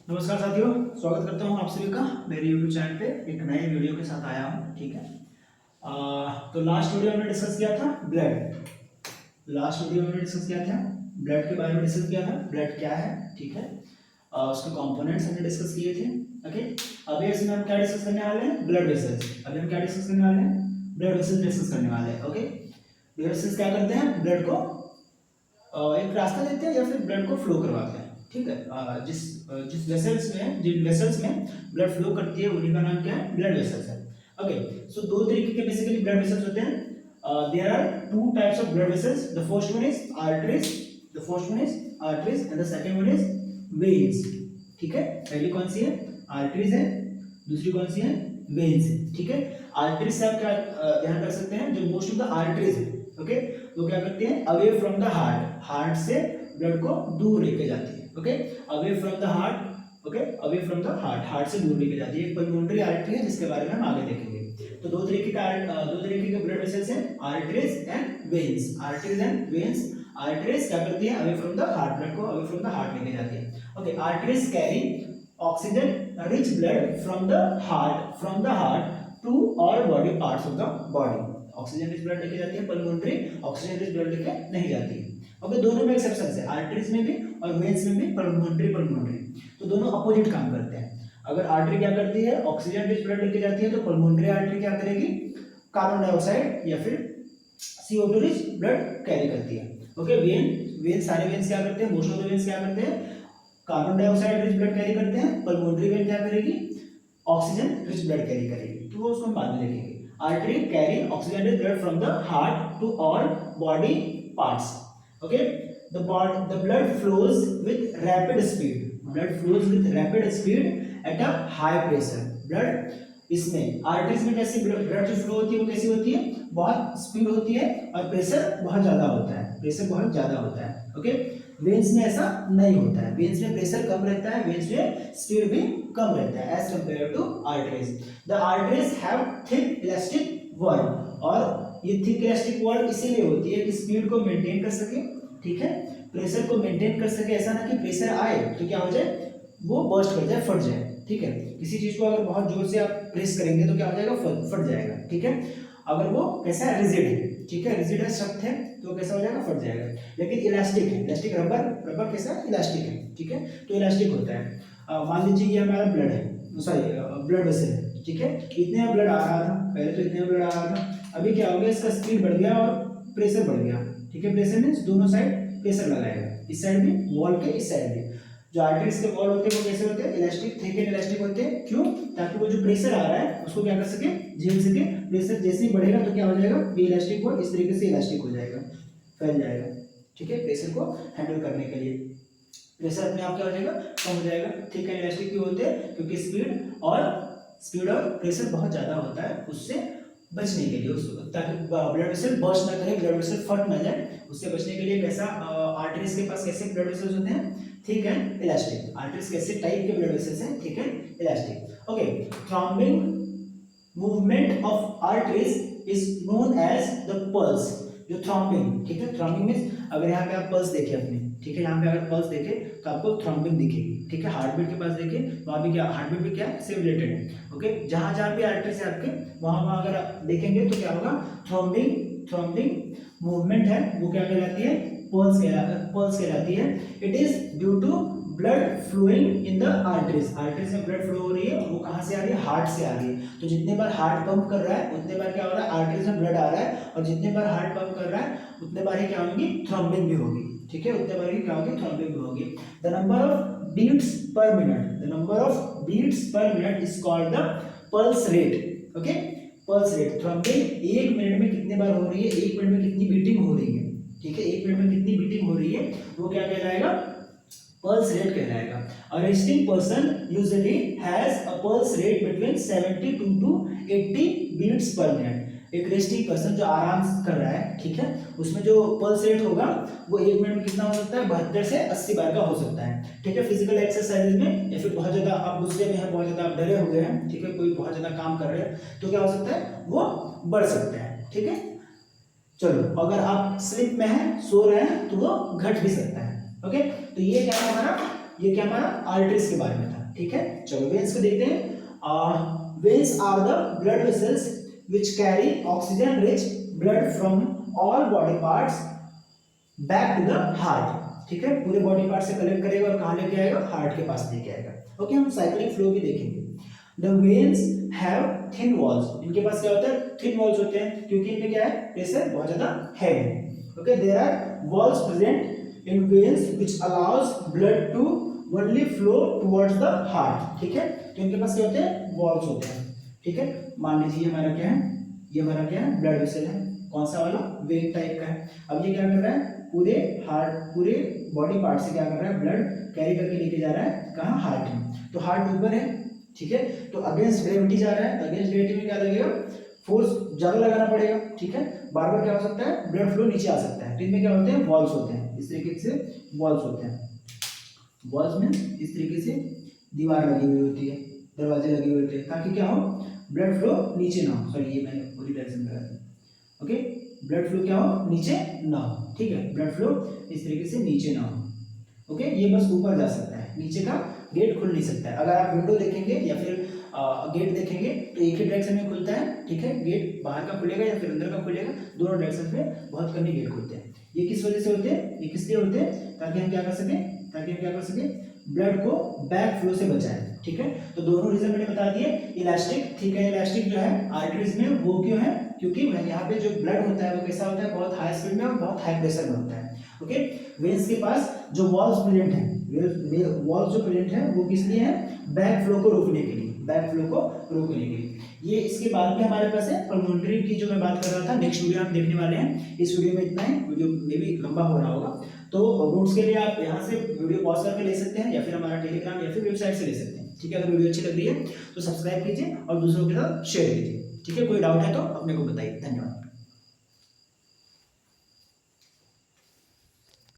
नमस्कार साथियों, स्वागत करता हूं आप सभी का मेरे YouTube चैनल पे एक नए वीडियो के साथ आया हूं। ठीक है। तो लास्ट वीडियो में डिस्कस किया था ब्लड। लास्ट वीडियो में डिस्कस किया था ब्लड के बारे में, डिस्कस किया था ब्लड क्या है। ठीक है। उसके कंपोनेंट्स हमने डिस्कस किए थे। ओके। अभी इसमें हम क्या डिस्कस करने वाले हैं? Blood vessels. अभी हम क्या डिस्कस करने वाले हैं? ब्लड वेसल्स डिस्कस करने वाले हैं। ओके। ब्लड वेसल्स क्या करते हैं? ब्लड को एक रास्ता देते हैं या फिर ब्लड को फ्लो करवाते हैं। ठीक है। जिस जिन वेसल्स में ब्लड फ्लो करती है उन्हीं का नाम क्या है? ब्लड वेसल्स है। ओके। सो दो तरीके के बेसिकली ब्लड वेसल्स होते हैं। There are two types of blood vessels. The first one is arteries. And the second one is veins. ठीक है। पहली कौन सी है? आर्टरीज है। दूसरी कौन सी है? वेन्स है। ठीक है। आर्टरीज से आप क्या ध्यान रख सकते हैं? जो मोस्ट ऑफ द आर्टरीज है, ओके, वो क्या करते हैं? अवे फ्रॉम द हार्ट से ब्लड को दूर लेके जाती है। Okay. Away from the heart. Okay. Away from the heart से दूर लेके जाती है। एक पल्मोनरी आर्टरी है जिसके बारे में हम आगे देखेंगे। तो दो तरीके के ब्लड वेसल्स हैं, आर्टरीज एंड वेन्स। आर्टरीज क्या करती है? Away from the heart, blood को अवे फ्रॉम द हार्ट लेके जाती है। Okay. Arteries carry oxygen rich blood from the heart to all body parts of the body. Oxygen rich blood लेके जाती है, पल्मोनरी ऑक्सीजन रिच ब्लड लेके नहीं जाती है। ओके। दोनों में एक्सेप्शंस है, आर्टरीज में भी और वेन्स में भी। पल्मोनरी तो दोनों अपोजिट काम करते हैं। अगर आर्टरी क्या करती है? ऑक्सीजन रिच ब्लड लेके जाती है, तो पल्मोनरी आर्टरी क्या करेगी? कार्बन डाइऑक्साइड या फिर CO2 रिच ब्लड कैरी करती है। ओके। सारे वेन्स क्या करते हैं? मोस्ट ऑफ द वेन्स क्या करते हैं? Carbon dioxide rich blood carry करते हैं। पल्मोनरी वेन क्या करेगी? ऑक्सीजन रिच ब्लड कैरी करेगी। तो वो उसको हम बाद में देखेंगे। Artery carry oxygenated blood from the heart to all body parts. Okay, the blood flows with rapid speed at a high pressure. Blood इसमें आर्टरीज में कैसी ब्लड जो फ्लो होती है वो कैसी होती है? बहुत स्पीड होती है और प्रेशर बहुत ज्यादा होता है। ओके। वेन्स में ऐसा नहीं होता है। वेन्स में प्रेशर कम रहता है, वेन्स में स्पीड भी कम रहता है as compare to arteries. The arteries have thick elastic wall, और ये थिक इलास्टिक वॉल इसीलिए होती है कि स्पीड को मेंटेन कर सके। ठीक है। प्रेशर को मेंटेन कर सके। ऐसा ना कि प्रेशर आए तो क्या हो जाए? वो बर्स्ट कर जाए, फट जाए। ठीक है। किसी चीज को अगर बहुत जोर से आप प्रेस करेंगे तो क्या हो जाएगा? फट जाएगा। ठीक है। अगर वो कैसा है? रिजिड है। ठीक है। रिजिड है, सख्त है, तो कैसा हो जाएगा? फट जाएगा। लेकिन इलास्टिक है, इलास्टिक रबर कैसा है? इलास्टिक है। ठीक है। तो इलास्टिक होता है। मान लीजिए ये हमारा ब्लड है, ब्लड वेसल है। ठीक है। इतने में ब्लड आ रहा था, पहले तो इतने में ब्लड आ रहा था। अभी क्या हो गया? इसका स्पीड बढ़ गया और प्रेशर बढ़ गया। ठीक है। प्रेशर मीन्स दोनों साइड प्रेशर लगाएगा, इस साइड भी, वॉल के इस साइड भी। जो आर्टरीज के वॉल होते हैं वो कैसे होते हैं? इलास्टिक, थिक एंड इलास्टिक होते हैं। क्यों? ताकि वो जो प्रेशर आ रहा है उसको क्या कर सके? झेल सके। प्रेशर जैसे ही बढ़ेगा तो क्या हो जाएगा? ये इलास्टिक वॉल इस तरीके से इलास्टिक हो जाएगा, फैल जाएगा। ठीक है। प्रेशर को हैंडल करने के लिए प्रेशर अपने आप क्या हो जाएगा? कम हो जाएगा। थिक एंड इलास्टिक क्यों होते हैं? क्योंकि स्पीड और प्रेशर बहुत ज्यादा होता है, उससे बचने के लिए, ताकि ब्लड वेसल बर्स्ट ना करे, ब्लड वेसल फट ना जाए, उससे बचने के लिए कैसा आर्टरीज के पास कैसे ब्लड वेसल्स होते हैं? Thick and elastic. आर्टरीज कैसे टाइप के ब्लड वेसल्स हैं? Thick and elastic. Okay. Throbbing movement of arteries is known as the pulse. जो थ्रॉम्बिंग, ठीक है, थ्रॉम्बिंग मींस अगर यहाँ पे आप पल्स देखें अपने, ठीक है, यहाँ पे अगर पल्स देखें तो आपको थ्रॉम्बिंग दिखेगी। ठीक है। हार्ट बीट के पास देखें, वहाँ भी क्या हार्ट बीट भी क्या है? से रिलेटेड है। ओके। जहाँ जहाँ भी आर्टरीज है आपके, वहाँ अगर आप देखेंगे तो क्या होगा? थ्रॉम्बिंग मूवमेंट है वो क्या कहलाती है? पल्स कहलाती है। It is due to blood flowing in the arteries में ब्लड फ्लो हो रही है, और वो कहाँ से आ रही है? हार्ट से आ रही है। तो जितने बार हार्ट पंप कर रहा है उतने बार क्या हो रहा है? आर्टरीज में ब्लड आ रहा है, और जितने बार हार्ट पंप कर रहा है उतने बार ही क्या होगी? थ्रॉम्बिंग भी होगी। ठीक है। उतने बार ही क्या होगी? थ्रॉम्बिंग भी होगी। The number of beats per minute is called the pulse rate. Okay. Pulse rate, throbbing एक मिनट में कितने बार हो रही है, एक मिनट में कितनी बीटिंग हो रही है। ठीक है। एक मिनट में कितनी बीटिंग हो रही है वो क्या कहलाएगा? पल्स रेट कहलाएगा। A resting person usually has a pulse rate between 72 to 80 beats per minute. एक रेस्टिंग पर्सन जो आराम कर रहा है, ठीक है, उसमें जो पल्स रेट होगा वो एक मिनट में कितना हो सकता है? 72 से 80 बार का हो सकता है। ठीक है। फिजिकल एक्सरसाइज में, या फिर बहुत ज्यादा आप गुस्से में हैं, बहुत ज्यादा आप डरे हुए हैं, ठीक है, कोई बहुत ज्यादा काम कर रहे हैं, तो क्या हो सकता है? वो बढ़ सकता है। ठीक है। चलो, अगर आप स्लिप में हैं, सो रहे हैं, तो वो घट भी सकता है। ओके। तो ये क्या है हमारा ये क्या हमारा आर्टरीज के बारे में था, ठीक है। चलो वेन्स को देखते हैं। Veins are the blood vessels which carry oxygen rich blood from all body parts back to the heart, ठीक है। पूरे बॉडी पार्ट से कलेक्ट करेगा और कहाँ लेके आएगा, हार्ट के पास लेके आएगा। ओके, हम साइक्लिक फ्लो भी देखेंगे। The veins have thin walls, इनके पास क्या होता है, थिन वॉल्स होते हैं, क्योंकि इनमें क्या है, प्रेशर बहुत ज्यादा heavy. Okay, there are walls present in veins which allows blood to only flow towards the heart, ठीक है। तो इनके पास क्या होते हैं, वॉल्स होते हैं, ठीक है। मान लीजिए हमारा क्या है, ये हमारा क्या है, ब्लड वेसल है, कौन सा वाला, वेन टाइप का है। अब ये क्या कर रहा है, पूरे हार्ट, पूरे बॉडी पार्ट से क्या कर रहा है, ब्लड कैरी करके लेके जा रहा है कहाँ, हार्ट में। तो हार्ट ऊपर है, ठीक है, तो अगेंस्ट ग्रेविटी जा रहा है, तो अगेंस्ट ग्रेविटी में क्या लगेगा, फोर्स ज्यादा लगाना पड़ेगा, ठीक है। बार बार क्या हो सकता है, ब्लड फ्लो नीचे आ सकता है। तो इनमें क्या होते हैं, वॉल्स होते हैं, इस तरीके से वॉल्स होते हैं। वॉल्स में इस तरीके से दीवार लगी हुई होती है, दरवाजे लगे हुए होते हैं, ताकि क्या हो, ब्लड फ्लो नीचे ना हो। सॉरी, ये मैंने पूरी डायरेक्शन करा दी। ओके, ब्लड फ्लो क्या हो, नीचे ना हो, ठीक है। ब्लड फ्लो इस तरीके से नीचे ना हो। ओके, ये बस ऊपर जा सकता है, नीचे का गेट खुल नहीं सकता है। अगर आप विंडो देखेंगे या फिर गेट देखेंगे तो एक ही डायरेक्शन में खुलता है, ठीक है। गेट बाहर का खुलेगा या फिर अंदर का खुलेगा, दोनों डायरेक्शन पे बहुत कम ही गेट खुलते हैं। ये किस वजह से होते हैं, ये किस लिए होते हैं, ताकि हम क्या कर सकें, ब्लड को बैक फ्लो से बचाएं, ठीक है। तो दोनों रीजन मैंने बता दिए। इलास्टिक, ठीक है, इलास्टिक जो है आर्टरीज में, वो क्यों है, क्योंकि यहाँ पे जो ब्लड होता है वो कैसा होता है, बहुत हाई स्पीड में और बहुत हाई प्रेशर में होता है। ओके, वेन्स के पास जो वॉल्स प्रेजेंट है, वॉल्स जो प्रेजेंट है वो किस लिए है, बैक फ्लो को रोकने के लिए, बैक फ्लो को रोकने के लिए। ये इसके बाद में हमारे पास है पल्मोनरी की, जो मैं बात कर रहा था, नेक्स्ट वीडियो हम देखने वाले हैं। इस वीडियो में इतना ही, वीडियो में भी लंबा हो रहा होगा, तो नोट्स के लिए आप यहाँ से वीडियो पॉज करके ले सकते हैं, या फिर हमारा टेलीग्राम या फिर वेबसाइट से ले सकते हैं, ठीक है। अगर वीडियो अच्छी लग रही है तो सब्सक्राइब कीजिए और दूसरों के साथ शेयर कीजिए, ठीक है। कोई डाउट है तो अपने को बताइए। धन्यवाद।